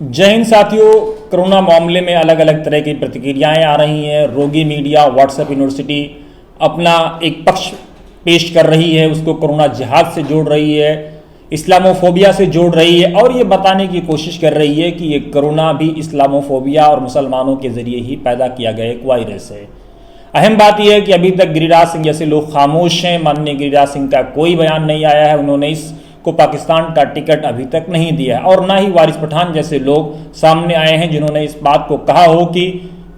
जय हिंद साथियों। कोरोना मामले में अलग अलग तरह की प्रतिक्रियाएं आ रही हैं। रोगी मीडिया, व्हाट्सएप यूनिवर्सिटी अपना एक पक्ष पेश कर रही है, उसको कोरोना जिहाद से जोड़ रही है, इस्लामोफोबिया से जोड़ रही है और ये बताने की कोशिश कर रही है कि ये कोरोना भी इस्लामोफोबिया और मुसलमानों के जरिए ही पैदा किया गया एक वायरस है। अहम बात यह है कि अभी तक गिरिराज सिंह जैसे लोग खामोश हैं। माननीय गिरिराज सिंह का कोई बयान नहीं आया है, उन्होंने इसको पाकिस्तान का टिकट अभी तक नहीं दिया है और ना ही वारिस पठान जैसे लोग सामने आए हैं जिन्होंने इस बात को कहा हो कि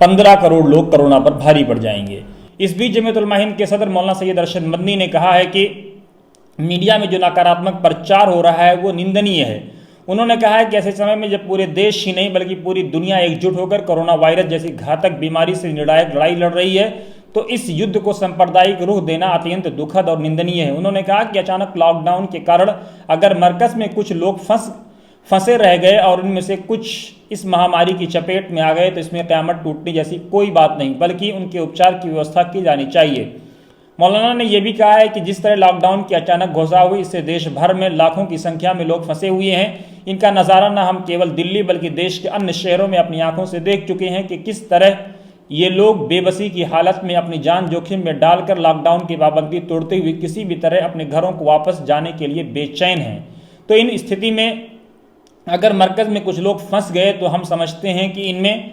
15 करोड़ लोग कोरोना पर भारी पड़ जाएंगे। इस बीच जमीयत उलमा हिंद के सदर मौलाना सैयद अरशद मदनी ने कहा है कि मीडिया में जो नकारात्मक प्रचार हो रहा है वो निंदनीय है। उन्होंने कहा है कि ऐसे समय में जब पूरे देश ही नहीं बल्कि पूरी दुनिया एकजुट होकर कोरोना वायरस जैसी घातक बीमारी से निर्णायक लड़ाई लड़ रही है तो इस युद्ध को सांप्रदायिक रुख देना अत्यंत दुखद और निंदनीय है। उन्होंने कहा कि अचानक लॉकडाउन के कारण अगर मरकज में कुछ लोग फंसे रह गए और उनमें से कुछ इस महामारी की चपेट में आ गए तो इसमें क़यामत टूटने जैसी कोई बात नहीं, बल्कि उनके उपचार की व्यवस्था की जानी चाहिए। मौलाना ने यह भी कहा है कि जिस तरह लॉकडाउन की अचानक घोषणा हुई, इससे देश भर में लाखों की संख्या में लोग फंसे हुए हैं। इनका नज़ारा न हम केवल दिल्ली बल्कि देश के अन्य शहरों में अपनी आंखों से देख चुके हैं कि किस तरह ये लोग बेबसी की हालत में अपनी जान जोखिम में डालकर लॉकडाउन की पाबंदी तोड़ते हुए किसी भी तरह अपने घरों को वापस जाने के लिए बेचैन हैं। तो इन स्थिति में अगर मरकज़ में कुछ लोग फंस गए तो हम समझते हैं कि इनमें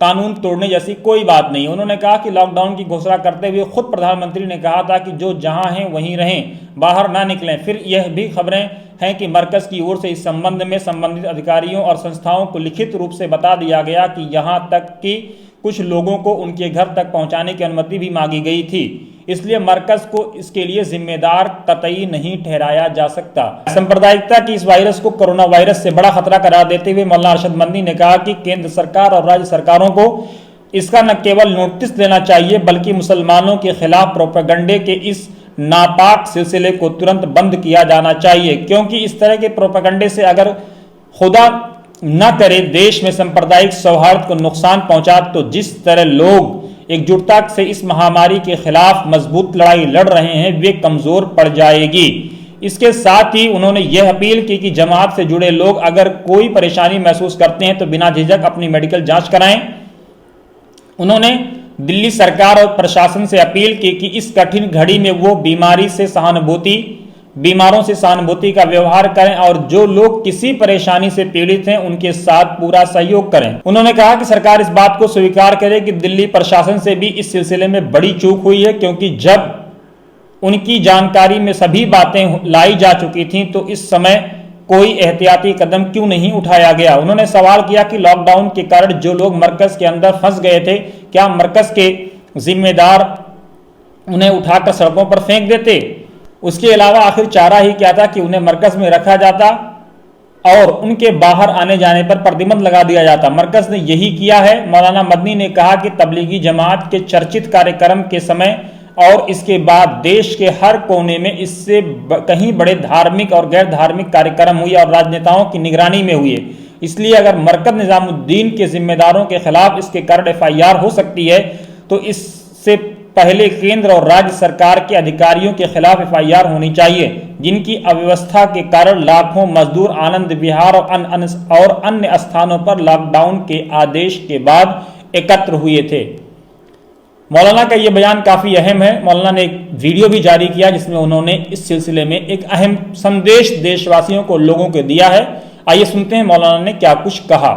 कानून तोड़ने जैसी कोई बात नहीं। उन्होंने कहा कि लॉकडाउन की घोषणा करते हुए खुद प्रधानमंत्री ने कहा था कि जो जहां हैं वहीं रहें, बाहर ना निकलें। फिर यह भी खबरें हैं कि मरकज़ की ओर से इस संबंध में संबंधित अधिकारियों और संस्थाओं को लिखित रूप से बता दिया गया कि यहां तक कि कुछ लोगों को उनके घर तक पहुंचाने की अनुमति भी मांगी गई थी। इसलिए मरकज को इसके लिए जिम्मेदार कतई नहीं ठहराया जा सकता। सांप्रदायिकता की इस वायरस को कोरोना वायरस से बड़ा खतरा करार देते हुए मौलाना अरशद मदनी ने कहा कि केंद्र सरकार और राज्य सरकारों को इसका न केवल नोटिस देना चाहिए बल्कि मुसलमानों के खिलाफ प्रोपेगंडे के इस नापाक सिलसिले को तुरंत बंद किया जाना चाहिए, क्योंकि इस तरह के प्रोपेगंडे से अगर खुदा न करे देश में सांप्रदायिक सौहार्द को नुकसान पहुंचा तो जिस तरह लोग एकजुटता से इस महामारी के खिलाफ मजबूत लड़ाई लड़ रहे हैं वे कमजोर पड़ जाएगी। इसके साथ ही उन्होंने यह अपील की कि जमात से जुड़े लोग अगर कोई परेशानी महसूस करते हैं तो बिना झिझक अपनी मेडिकल जांच कराएं। उन्होंने दिल्ली सरकार और प्रशासन से अपील की कि इस कठिन घड़ी में वो बीमारों से सहानुभूति का व्यवहार करें और जो लोग किसी परेशानी से पीड़ित हैं उनके साथ पूरा सहयोग करें। उन्होंने कहा कि सरकार इस बात को स्वीकार करे कि दिल्ली प्रशासन से भी इस सिलसिले में बड़ी चूक हुई है, क्योंकि जब उनकी जानकारी में सभी बातें लाई जा चुकी थीं तो इस समय कोई एहतियाती कदम क्यों नहीं उठाया गया। उन्होंने सवाल किया कि लॉकडाउन के कारण जो लोग मरकज के अंदर फंस गए थे, क्या मरकज के जिम्मेदार उन्हें उठाकर सड़कों पर फेंक देते? उसके अलावा आखिर चारा ही क्या था कि उन्हें मरकज में रखा जाता और उनके बाहर आने जाने पर प्रतिबंध लगा दिया जाता। मरकज ने यही किया है। मौलाना मदनी ने कहा कि तबलीगी जमात के चर्चित कार्यक्रम के समय और इसके बाद देश के हर कोने में इससे कहीं बड़े धार्मिक और गैर धार्मिक कार्यक्रम हुए और राजनेताओं की निगरानी में हुए। इसलिए अगर मरकज निजामुद्दीन के जिम्मेदारों के खिलाफ इसके कारण FIR हो सकती है तो इससे पहले केंद्र और राज्य सरकार के अधिकारियों के खिलाफ FIR होनी चाहिए, जिनकी अव्यवस्था के कारण लाखों मजदूर आनंद विहार और अन्य स्थानों पर लॉकडाउन के आदेश के बाद एकत्र हुए थे। मौलाना का यह बयान काफी अहम है। मौलाना ने एक वीडियो भी जारी किया जिसमें उन्होंने इस सिलसिले में एक अहम संदेश देशवासियों को, लोगों को दिया है। आइए सुनते हैं मौलाना ने क्या कुछ कहा।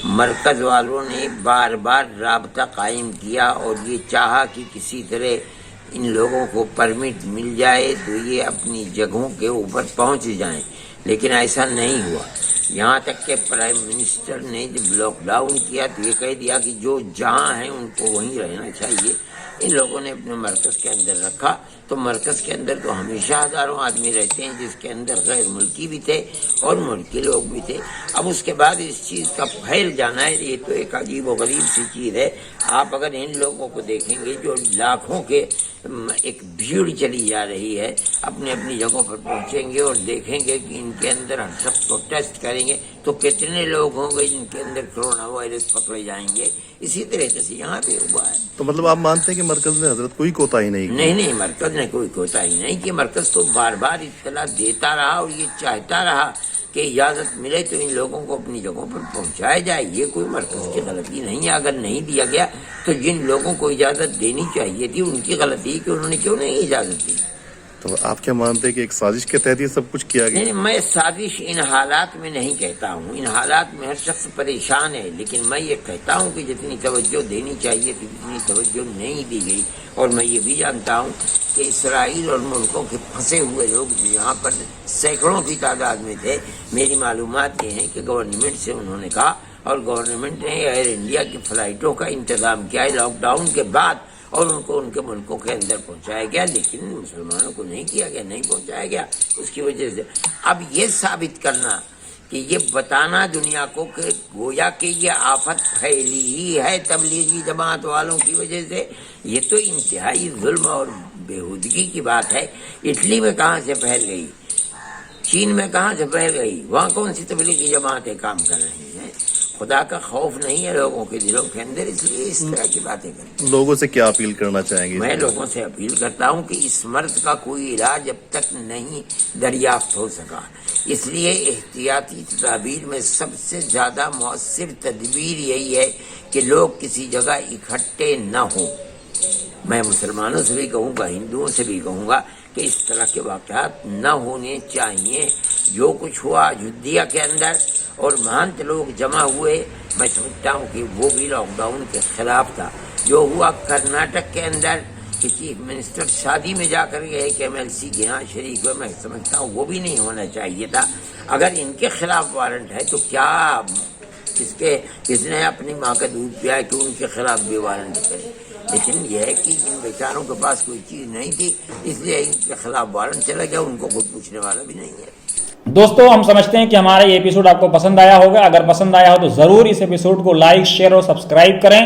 मरकज वालों ने बार बार राबता कायम किया और ये चाहा कि किसी तरह इन लोगों को परमिट मिल जाए तो ये अपनी जगहों के ऊपर पहुंच जाएं, लेकिन ऐसा नहीं हुआ। यहाँ तक के प्राइम मिनिस्टर ने जब लॉकडाउन किया तो ये कह दिया कि जो जहाँ हैं उनको वहीं रहना चाहिए। इन लोगों ने अपने मरकज़ के अंदर रखा तो मरकज़ के अंदर तो हमेशा हज़ारों आदमी रहते हैं, जिसके अंदर गैर मुल्की भी थे और मुल्की लोग भी थे। अब उसके बाद इस चीज़ का फैल जाना है, ये तो एक अजीब व गरीब सी चीज़ है। आप अगर इन लोगों को देखेंगे जो लाखों के एक भीड़ चली जा रही है, अपनी अपनी जगहों पर पहुंचेंगे और देखेंगे कि इनके अंदर हर शख्स को टेस्ट करेंगे तो कितने लोग होंगे जिनके अंदर कोरोना वायरस पकड़े जाएंगे। इसी तरह से यहाँ भी हुआ है। तो मतलब आप मानते हैं कि मरकज ने हजरत कोई कोताही नहीं की? नहीं, मरकज ने कोई कोताही नहीं की। मरकज तो बार बार इत्तला देता रहा और ये चाहता रहा कि इजाज़त मिले तो इन लोगों को अपनी जगहों पर पहुंचाया जाए। ये कोई मरकज़ की गलती नहीं है। अगर नहीं दिया गया तो जिन लोगों को इजाज़त देनी चाहिए थी उनकी गलती कि उन्होंने क्यों नहीं इजाज़त दी। तो आप क्या मानते हैं कि एक साजिश के तहत ये सब कुछ किया गया? नहीं, मैं साजिश इन हालात में नहीं कहता हूँ। इन हालात में हर शख्स परेशान है, लेकिन मैं ये कहता हूँ कि जितनी तवज्जो देनी चाहिए थी उतनी तवज्जो नहीं दी गई। और मैं ये भी जानता हूँ कि इसराइल और मुल्कों के फंसे हुए लोग जो यहाँ पर सैकड़ों की तादाद में थे, मेरी मालूमात ये है कि गवर्नमेंट से उन्होंने कहा और गवर्नमेंट ने एयर इंडिया की फ़्लाइटों का इंतज़ाम किया है लॉकडाउन के बाद, और उनको उनके मुल्कों के अंदर पहुंचाया गया, लेकिन मुसलमानों को नहीं किया गया, नहीं पहुंचाया गया। उसकी वजह से अब ये साबित करना कि ये बताना दुनिया को कि गोया कि ये आफत फैली ही है तबलीगी जमात वालों की वजह से, ये तो इंतहाई जुल्म और बेहूदगी की बात है। इटली में कहाँ से फैल गई, चीन में कहाँ से फैल गई, वहाँ कौन सी तबलीगी जमातें काम कर रही हैं? खुदा का खौफ नहीं है लोगों के दिलों के अंदर, इसलिए इस तरह की बातें करते हैं। लोगों से क्या अपील करना चाहेंगे? मैं लोगों से अपील करता हूं कि इस मर्ज का कोई इलाज अब तक नहीं दरियाफ्त हो सका, इसलिए एहतियाती तदाबीर में सबसे ज़्यादा मौसर तदबीर यही है कि लोग किसी जगह इकट्ठे न हों। मैं मुसलमानों से भी कहूँगा, हिंदुओं से भी कहूँगा कि इस तरह के वाक़यात न होने चाहिए। जो कुछ हुआ अयोध्या के अंदर और महंत लोग जमा हुए, मैं समझता हूँ कि वो भी लॉकडाउन के खिलाफ था। जो हुआ कर्नाटक के अंदर कि चीफ मिनिस्टर शादी में जाकर गए कि MLC के यहाँ शरीक हुए, मैं समझता हूँ वो भी नहीं होना चाहिए था। अगर इनके खिलाफ वारंट है तो क्या किसने अपनी माँ का दूध पिया है कि उनके खिलाफ भी वारंट करे? लेकिन यह है कि इन बेचारों के पास कोई चीज़ नहीं थी, इसलिए इनके खिलाफ वारंट चला गया, उनको कोई पूछने वाला भी नहीं है। दोस्तों, हम समझते हैं कि हमारा ये एपिसोड आपको पसंद आया होगा। अगर पसंद आया हो तो ज़रूर इस एपिसोड को लाइक, शेयर और सब्सक्राइब करें।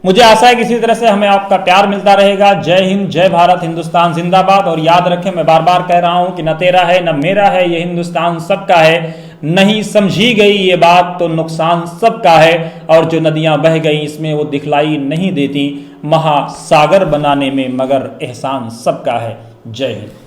मुझे आशा है कि इसी तरह से हमें आपका प्यार मिलता रहेगा। जय हिंद, जय भारत, हिंदुस्तान जिंदाबाद। और याद रखें, मैं बार बार कह रहा हूं कि न तेरा है न मेरा है, ये हिंदुस्तान सबका है। नहीं समझी गई ये बात तो नुकसान सबका है। और जो नदियां बह गई इसमें वो दिखलाई नहीं देती महासागर बनाने में, मगर एहसान सबका है। जय हिंद।